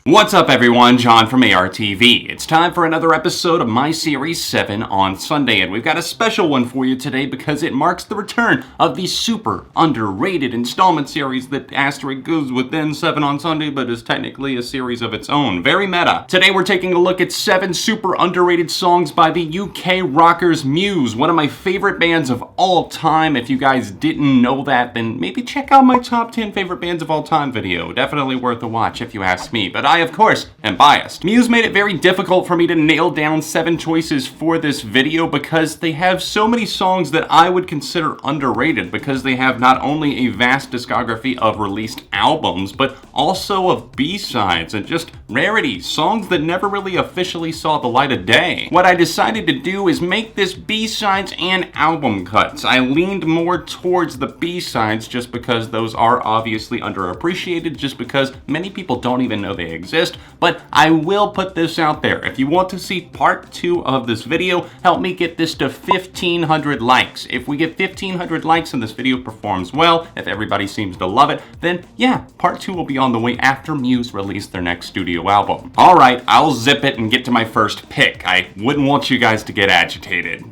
What's up everyone, John from ARTV. It's time for another episode of my series 7 on Sunday, and we've got a special one for you today because it marks the return of the super underrated installment series that asterisk goes within 7 on Sunday, but is technically a series of its own. Very meta. Today we're taking a look at 7 super underrated songs by the UK rockers Muse, one of my favorite bands of all time. If you guys didn't know that, then maybe check out my top 10 favorite bands of all time video. Definitely worth a watch if you ask me, but I, of course, am biased. Muse made it very difficult for me to nail down 7 choices for this video because they have so many songs that I would consider underrated because they have not only a vast discography of released albums, but also of B-sides and just rarities, songs that never really officially saw the light of day. What I decided to do is make this B-sides and album cuts. I leaned more towards the B-sides just because those are obviously underappreciated, just because many people don't even know they exist, but I will put this out there. If you want to see part 2 of this video, help me get this to 1,500 likes. If we get 1,500 likes and this video performs well, if everybody seems to love it, then yeah, part 2 will be on the way after Muse release their next studio album. Alright, I'll zip it and get to my first pick. I wouldn't want you guys to get agitated.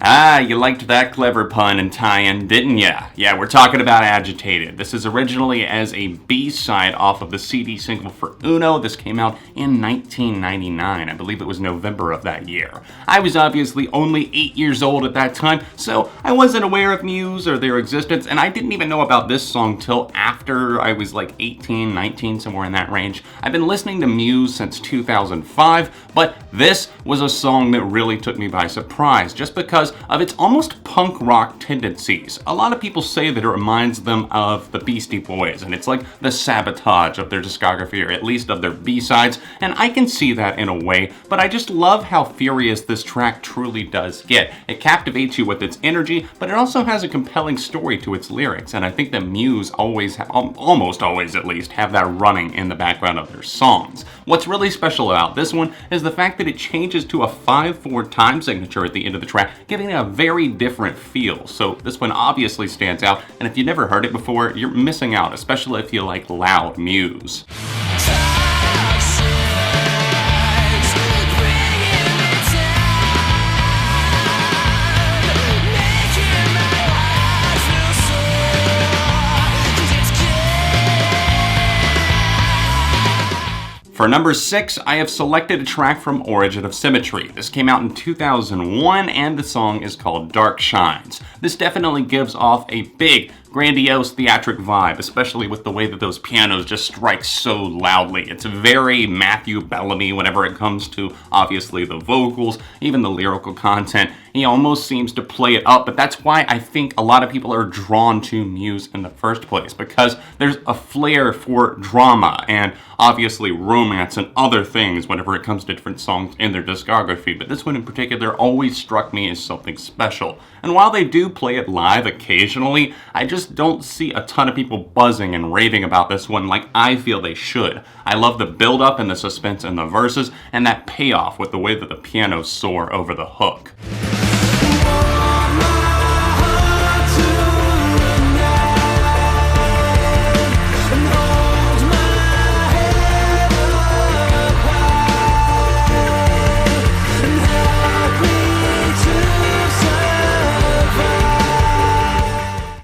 Ah, you liked that clever pun and tie-in, didn't ya? Yeah, we're talking about Agitated. This is originally as a B-side off of the CD single for Uno. This came out in 1999. I believe it was November of that year. I was obviously only 8 years old at that time, so I wasn't aware of Muse or their existence, and I didn't even know about this song till after I was like 18, 19, somewhere in that range. I've been listening to Muse since 2005, but this was a song that really took me by surprise, just because of its almost punk rock tendencies. A lot of people say that it reminds them of the Beastie Boys, and it's like the Sabotage of their discography, or at least of their B-sides, and I can see that in a way, but I just love how furious this track truly does get. It captivates you with its energy, but it also has a compelling story to its lyrics, and I think that Muse always, almost always at least, have that running in the background of their songs. What's really special about this one is the fact that it changes to a 5/4 time signature at the end of the track, giving it a very different feel. So this one obviously stands out, and if you've never heard it before, you're missing out, especially if you like loud Muse. For number 6, I have selected a track from Origin of Symmetry. This came out in 2001, and the song is called Dark Shines. This definitely gives off a big, grandiose theatric vibe, especially with the way that those pianos just strike so loudly. It's very Matthew Bellamy whenever it comes to, obviously, the vocals, even the lyrical content. He almost seems to play it up, but that's why I think a lot of people are drawn to Muse in the first place, because there's a flair for drama and obviously romance and other things whenever it comes to different songs in their discography, but this one in particular always struck me as something special. And while they do play it live occasionally, I just don't see a ton of people buzzing and raving about this one like I feel they should. I love the build-up and the suspense in the verses, and that payoff with the way that the pianos soar over the hook.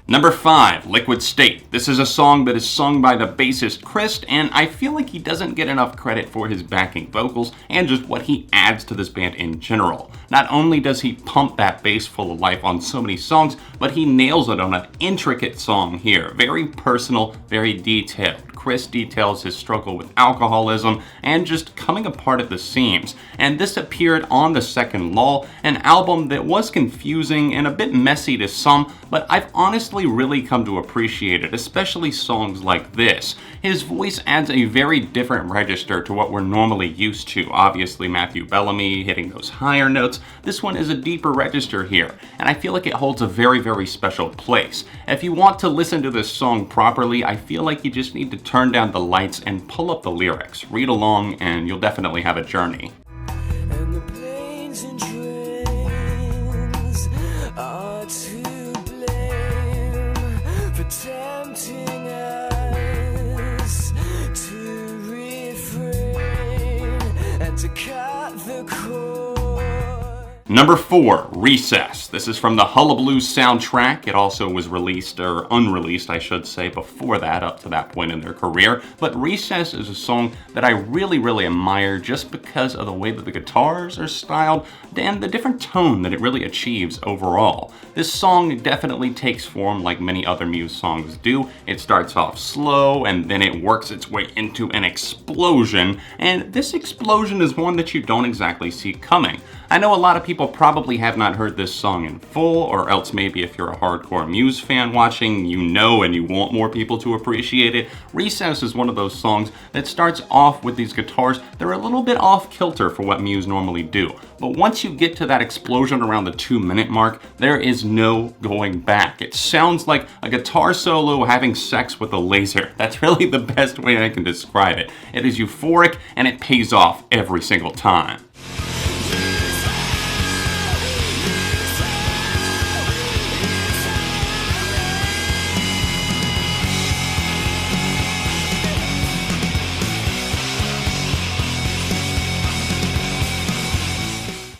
Number 5, Liquid State. This is a song that is sung by the bassist Chris, and I feel like he doesn't get enough credit for his backing vocals and just what he adds to this band in general. Not only does he pump that bass full of life on so many songs, but he nails it on an intricate song here. Very personal, very detailed. Chris details his struggle with alcoholism and just coming apart at the seams. And this appeared on The Second Lull, an album that was confusing and a bit messy to some, but I've honestly really come to appreciate it, especially songs like this. His voice adds a very different register to what we're normally used to. Obviously Matthew Bellamy hitting those higher notes. This one is a deeper register here, and I feel like it holds a very, very special place. If you want to listen to this song properly, I feel like you just need to turn turn down the lights and pull up the lyrics. Read along and you'll definitely have a journey. And the planes and trains are to blame for tempting us to refrain and to cut the cord. Number 4, Recess. This is from the Hullabaloo soundtrack. It also was released, or unreleased, I should say, before that, up to that point in their career. But Recess is a song that I really, really admire just because of the way that the guitars are styled and the different tone that it really achieves overall. This song definitely takes form like many other Muse songs do. It starts off slow and then it works its way into an explosion, and this explosion is one that you don't exactly see coming. I know a lot of people probably have not heard this song in full, or else maybe if you're a hardcore Muse fan watching, you know and you want more people to appreciate it. Recess is one of those songs that starts off with these guitars. They're a little bit off kilter for what Muse normally do. But once you get to that explosion around the 2-minute mark, there is no going back. It sounds like a guitar solo having sex with a laser. That's really the best way I can describe it. It is euphoric and it pays off every single time.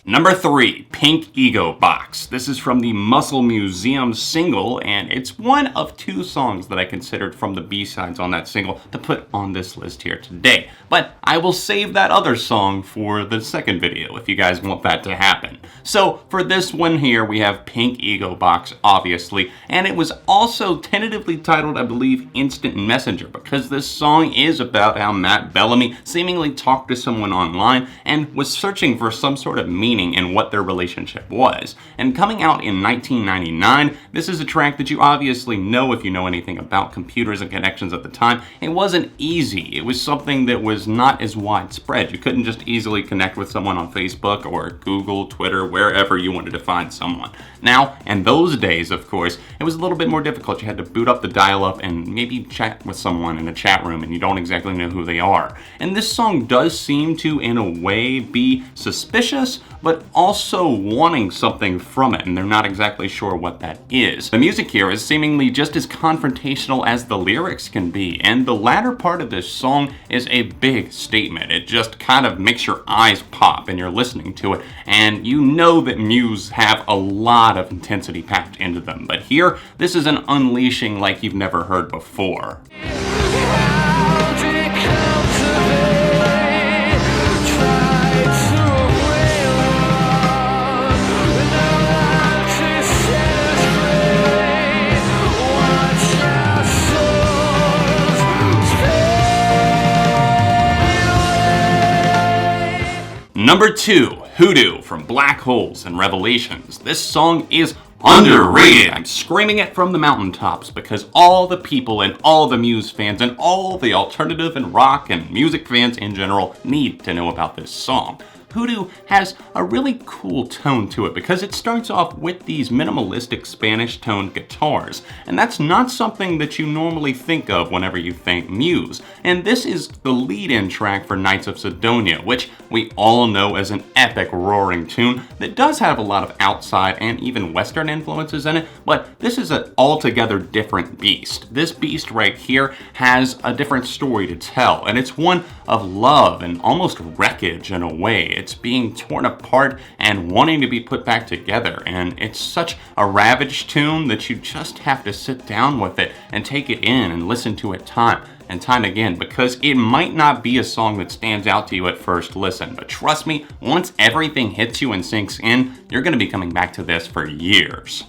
Number 3, Pink Ego Box. This is from the Muscle Museum single, and it's one of 2 songs that I considered from the B-sides on that single to put on this list here today. But I will save that other song for the second video if you guys want that to happen. So for this one here, we have Pink Ego Box, obviously, and it was also tentatively titled, I believe, Instant Messenger, because this song is about how Matt Bellamy seemingly talked to someone online and was searching for some sort of meaning in what their relationship was. And coming out in 1999, this is a track that you obviously know if you know anything about computers and connections at the time. It wasn't easy. It was something that was not as widespread. You couldn't just easily connect with someone on Facebook or Google, Twitter, wherever you wanted to find someone. Now, in those days, of course, it was a little bit more difficult. You had to boot up the dial-up and maybe chat with someone in a chat room and you don't exactly know who they are. And this song does seem to, in a way, be suspicious, but also wanting something from it, and they're not exactly sure what that is. The music here is seemingly just as confrontational as the lyrics can be, and the latter part of this song is a big statement. It just kind of makes your eyes pop and you're listening to it, and you know that Muse have a lot of intensity packed into them, but here, this is an unleashing like you've never heard before. Number 2, Hoodoo from Black Holes and Revelations. This song is underrated. I'm screaming it from the mountaintops because all the people and all the Muse fans and all the alternative and rock and music fans in general need to know about this song. Hoodoo has a really cool tone to it because it starts off with these minimalistic Spanish-toned guitars, and that's not something that you normally think of whenever you think Muse. And this is the lead-in track for Knights of Sidonia, which we all know as an epic roaring tune that does have a lot of outside and even Western influences in it, but this is an altogether different beast. This beast right here has a different story to tell, and it's one of love and almost wreckage in a way. It's being torn apart and wanting to be put back together, and it's such a ravaged tune that you just have to sit down with it and take it in and listen to it time and time again, because it might not be a song that stands out to you at first listen, but trust me, once everything hits you and sinks in, you're going to be coming back to this for years.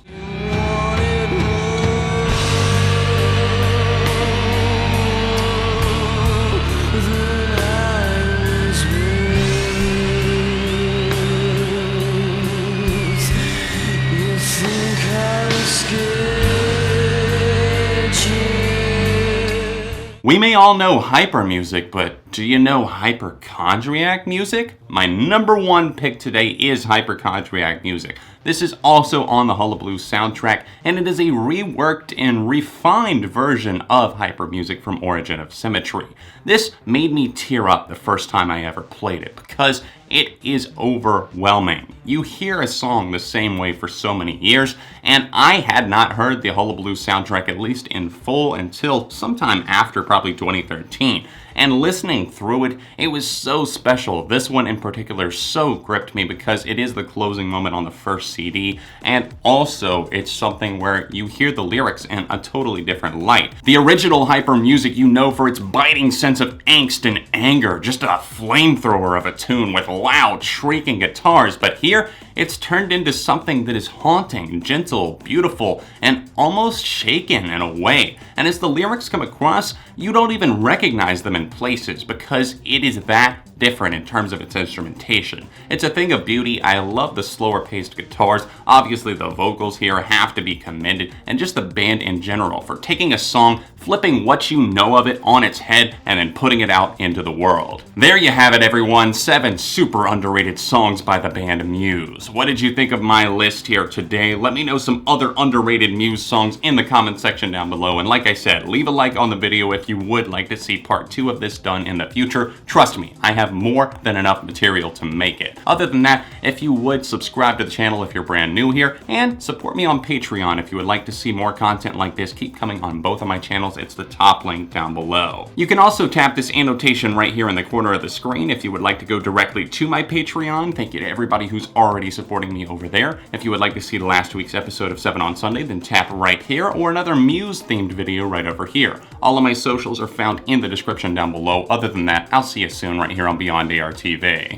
We may all know hyper music, but do you know hypochondriac music? My number one pick today is hypochondriac music. This is also on the Hullabaloo soundtrack, and it is a reworked and refined version of hyper music from Origin of Symmetry. This made me tear up the first time I ever played it because it is overwhelming. You hear a song the same way for so many years, and I had not heard the Hullabaloo soundtrack at least in full until sometime after probably 2013. And listening through it, it was so special. This one in particular so gripped me because it is the closing moment on the first CD, and also it's something where you hear the lyrics in a totally different light. The original hyper music you know for its biting sense of angst and anger, just a flamethrower of a tune with loud, shrieking guitars, but here it's turned into something that is haunting, gentle, beautiful, and almost shaken in a way. And as the lyrics come across, you don't even recognize them in places because it is that different in terms of its instrumentation. It's a thing of beauty. I love the slower paced guitars. Obviously the vocals here have to be commended, and just the band in general for taking a song, flipping what you know of it on its head, and then putting it out into the world. There you have it, everyone. 7 super underrated songs by the band Muse. What did you think of my list here today? Let me know some other underrated Muse songs in the comment section down below. And like I said, leave a like on the video if you would like to see part 2 of this done in the future. Trust me, I have more than enough material to make it. Other than that, if you would subscribe to the channel if you're brand new here, and support me on Patreon if you would like to see more content like this keep coming on both of my channels. It's the top link down below. You can also tap this annotation right here in the corner of the screen if you would like to go directly to my Patreon. Thank you to everybody who's already supporting me over there. If you would like to see last week's episode of 7 on Sunday, then tap right here, or another Muse themed video right over here. All of my socials are found in the description down below. Other than that, I'll see you soon right here on Beyond ARTV.